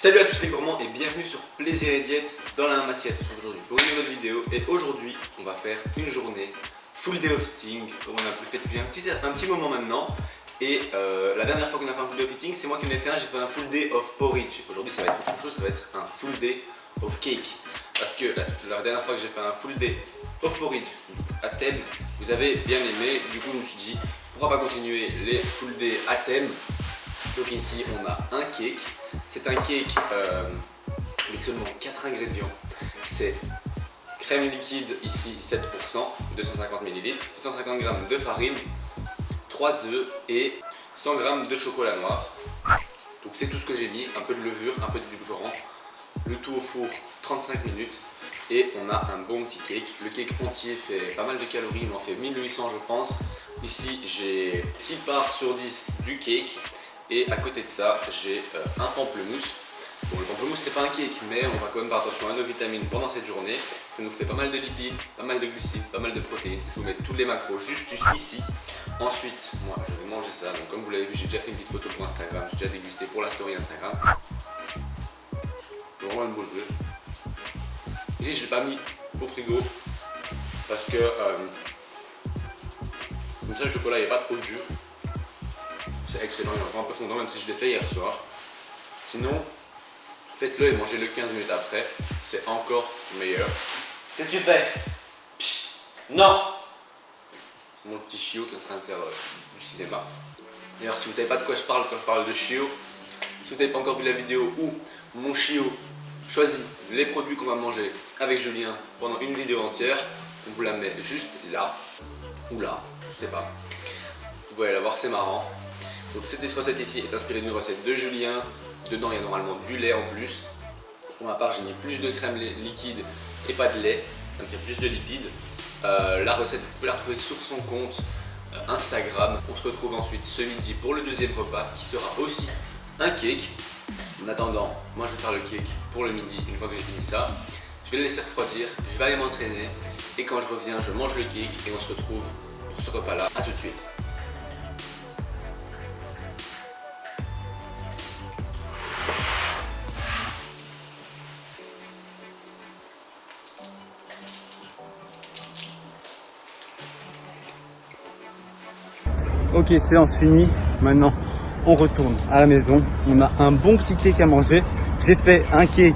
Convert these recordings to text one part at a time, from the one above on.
Salut à tous les gourmands et bienvenue sur Plaisir et Diète dans la même assiette aujourd'hui pour une nouvelle vidéo. Et aujourd'hui on va faire une journée full day of eating comme on a fait depuis un petit moment maintenant. Et la dernière fois qu'on a fait un full day of eating, c'est moi qui en ai fait un, j'ai fait un full day of porridge. Aujourd'hui ça va être autre chose, ça va être un full day of cake. Parce que la dernière fois que j'ai fait un full day of porridge à thème, vous avez bien aimé, du coup je me suis dit pourquoi pas continuer les full day à thème. Donc ici on a un cake, c'est un cake avec seulement 4 ingrédients. C'est crème liquide ici 7%, 250 ml, 250 g de farine, 3 œufs et 100 g de chocolat noir. Donc c'est tout ce que j'ai mis, un peu de levure, un peu d'édulcorant, le tout au four 35 minutes et on a un bon petit cake. Le cake entier fait pas mal de calories, il en fait 1800 je pense. Ici j'ai 6 parts sur 10 du cake. Et à côté de ça, j'ai un pamplemousse. Bon, le pamplemousse, c'est pas un cake, mais on va quand même faire attention à nos vitamines pendant cette journée. Ça nous fait pas mal de lipides, pas mal de glucides, pas mal de protéines. Je vous mets tous les macros juste ici. Ensuite, moi, je vais manger ça. Donc, comme vous l'avez vu, j'ai déjà fait une petite photo pour Instagram. J'ai déjà dégusté pour la story Instagram. C'est vraiment une boule bleue. Et je l'ai pas mis au frigo parce que comme ça, le chocolat n'est pas trop dur. C'est excellent, il est encore un peu fondant même si je l'ai fait hier soir. Sinon, faites-le et mangez-le 15 minutes après, c'est encore meilleur. Qu'est-ce que tu fais? Psst, non. C'est mon petit chiot qui est en train de faire du cinéma. D'ailleurs, si vous ne savez pas de quoi je parle quand je parle de chiot, si vous n'avez pas encore vu la vidéo où mon chiot choisit les produits qu'on va manger avec Julien pendant une vidéo entière, on vous la met juste là, ou là, je sais pas. Vous pouvez la voir, c'est marrant. Donc cette recette ici est inspirée d'une recette de Julien. Dedans il y a normalement du lait en plus. Pour ma part j'ai mis plus de crème liquide et pas de lait. Ça me fait plus de lipides. La recette vous pouvez la retrouver sur son compte Instagram. On se retrouve ensuite ce midi pour le deuxième repas qui sera aussi un cake. En attendant, moi je vais faire le cake pour le midi. Une fois que j'ai fini ça, je vais le laisser refroidir. Je vais aller m'entraîner. Et quand je reviens je mange le cake et on se retrouve pour ce repas là. A tout de suite. Ok, séance finie, maintenant on retourne à la maison, on a un bon petit cake à manger. J'ai fait un cake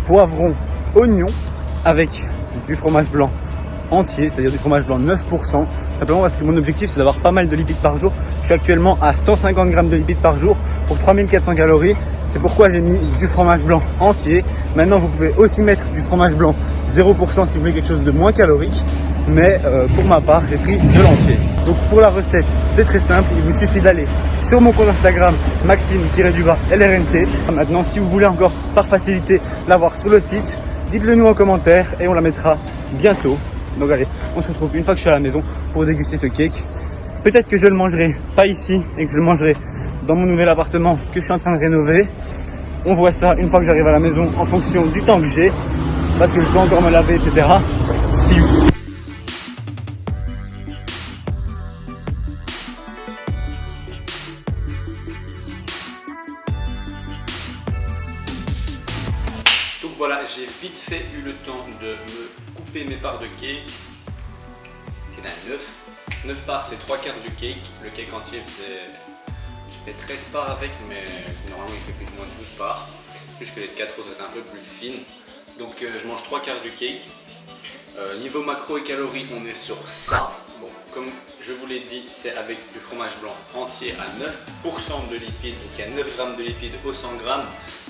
poivron oignon avec du fromage blanc entier, c'est-à-dire du fromage blanc 9%, simplement parce que mon objectif c'est d'avoir pas mal de lipides par jour. Je suis actuellement à 150 g de lipides par jour pour 3400 calories, c'est pourquoi j'ai mis du fromage blanc entier. Maintenant vous pouvez aussi mettre du fromage blanc 0% si vous voulez quelque chose de moins calorique. Mais pour ma part, j'ai pris de l'entier. Donc pour la recette, c'est très simple. Il vous suffit d'aller sur mon compte Instagram Maxime-LRNT. Maintenant, si vous voulez encore par facilité l'avoir sur le site, dites-le nous en commentaire et on la mettra bientôt. Donc allez, on se retrouve une fois que je suis à la maison pour déguster ce cake. Peut-être que je le mangerai pas ici et que je le mangerai dans mon nouvel appartement que je suis en train de rénover. On voit ça une fois que j'arrive à la maison en fonction du temps que j'ai, parce que je dois encore me laver, etc. See you. Donc voilà, j'ai vite fait eu le temps de me couper mes parts de cake. Il y en a 9. 9 parts, c'est 3/4 du cake. Le cake entier, j'ai fait 13 parts avec, mais normalement il fait plus ou moins 12 parts. Juste que les 4 autres étaient un peu plus fines. Donc je mange 3/4 du cake. Niveau macro et calories, on est sur ça. Bon, comme je vous l'ai dit, c'est avec du fromage blanc entier à 9% de lipides. Donc il y a 9 g de lipides au 100 g.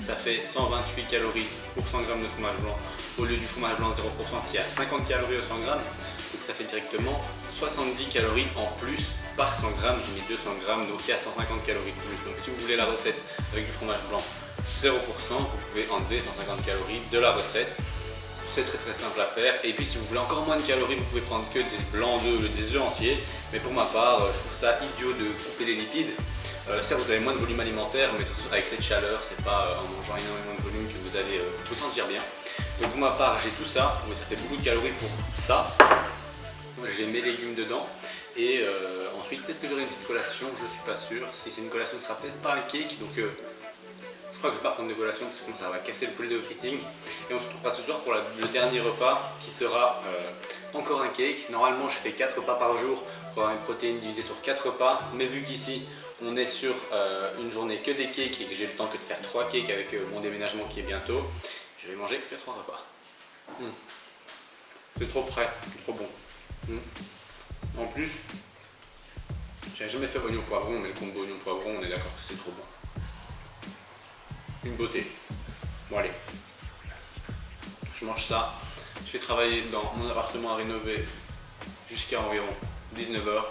Ça fait 128 calories pour 100 g de fromage blanc au lieu du fromage blanc 0% qui a 50 calories au 100 g. Donc ça fait directement 70 calories en plus par 100 g. J'ai mis 200 g, donc il y a 150 calories de plus. Donc si vous voulez la recette avec du fromage blanc 0%, vous pouvez enlever 150 calories de la recette. C'est très simple à faire. Et puis si vous voulez encore moins de calories, vous pouvez prendre que des blancs d'œufs, des œufs entiers. Mais pour ma part, je trouve ça idiot de couper les lipides. Certes, vous avez moins de volume alimentaire, mais avec cette chaleur, c'est pas en mangeant énormément de volume que vous allez vous sentir bien. Donc pour ma part, j'ai tout ça. Donc, ça fait beaucoup de calories pour ça. J'ai mes légumes dedans. Et ensuite, peut-être que j'aurai une petite collation, je suis pas sûr. Si c'est une collation, ce sera peut-être pas un cake. Donc je crois que je vais pas prendre de collation parce que sinon ça va casser le full day overeating. Et on se retrouvera ce soir pour le dernier repas qui sera encore un cake. Normalement je fais 4 repas par jour pour avoir mes protéines divisées sur 4 repas. Mais vu qu'ici on est sur une journée que des cakes et que j'ai le temps que de faire 3 cakes avec mon déménagement qui est bientôt, je vais manger que 3 repas. C'est trop frais, c'est trop bon. En plus, j'avais jamais fait oignon poivron, mais le combo oignon poivron, on est d'accord que c'est trop bon. Une beauté. Bon allez, je mange ça. Je vais travailler dans mon appartement à rénover jusqu'à environ 19 h.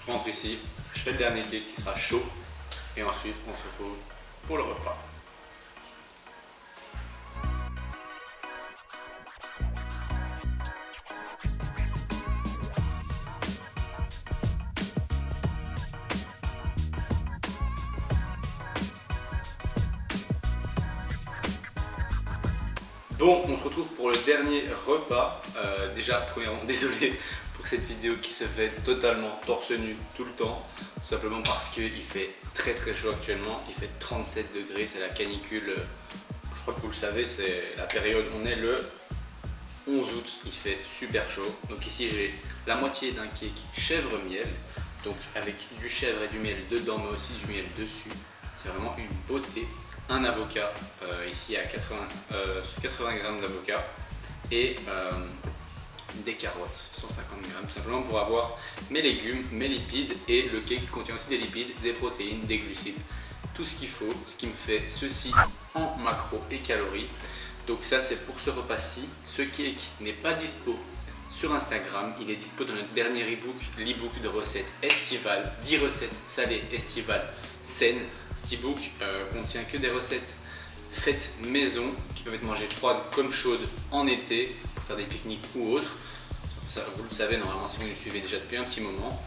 Je rentre ici, je fais le dernier cake qui sera chaud et ensuite on se retrouve pour le repas. Bon, on se retrouve pour le dernier repas. Déjà, premièrement, désolé pour cette vidéo qui se fait totalement torse nu tout le temps. Tout simplement parce qu'il fait très très chaud actuellement. Il fait 37 degrés, c'est la canicule. Je crois que vous le savez, c'est la période, on est le 11 août, il fait super chaud. Donc ici j'ai la moitié d'un cake chèvre-miel. Donc avec du chèvre et du miel dedans, mais aussi du miel dessus. C'est vraiment une beauté. Un avocat, ici à 80 g d'avocat et des carottes, 150 g, tout simplement pour avoir mes légumes, mes lipides, et le cake contient aussi des lipides, des protéines, des glucides, tout ce qu'il faut, ce qui me fait ceci en macros et calories. Donc ça c'est pour ce repas-ci. Ce cake n'est pas dispo sur Instagram, il est dispo dans notre dernier e-book, l'e-book de recettes estivales, 10 recettes salées estivales saines. Cet e-book contient que des recettes faites maison qui peuvent être mangées froides comme chaudes en été pour faire des pique-niques ou autres. Ça, vous le savez normalement si vous nous suivez déjà depuis un petit moment.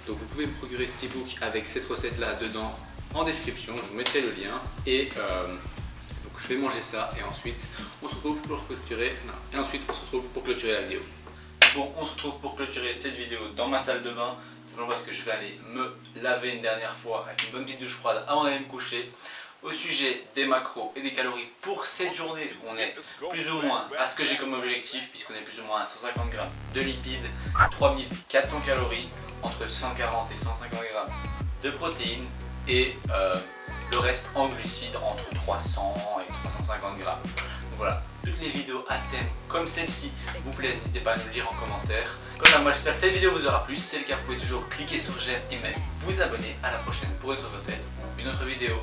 Donc vous pouvez vous procurer cet e-book avec cette recette là dedans en description, je vous mettrai le lien. Et donc je vais manger ça et ensuite on se retrouve pour clôturer. La vidéo. Bon, on se retrouve pour clôturer cette vidéo dans ma salle de bain. Parce que je vais aller me laver une dernière fois avec une bonne petite douche froide avant d'aller me coucher. Au sujet des macros et des calories pour cette journée, on est plus ou moins à ce que j'ai comme objectif, puisqu'on est plus ou moins à 150 g de lipides, 3400 calories, entre 140 et 150 g de protéines et le reste en glucides entre 300 et 350 g. Donc voilà, toutes les vidéos à thème comme celle-ci vous plaisent, n'hésitez pas à nous le dire en commentaire. Quant à moi, j'espère que cette vidéo vous aura plu. Si c'est le cas, vous pouvez toujours cliquer sur j'aime et même vous abonner. À la prochaine pour une autre recette ou une autre vidéo.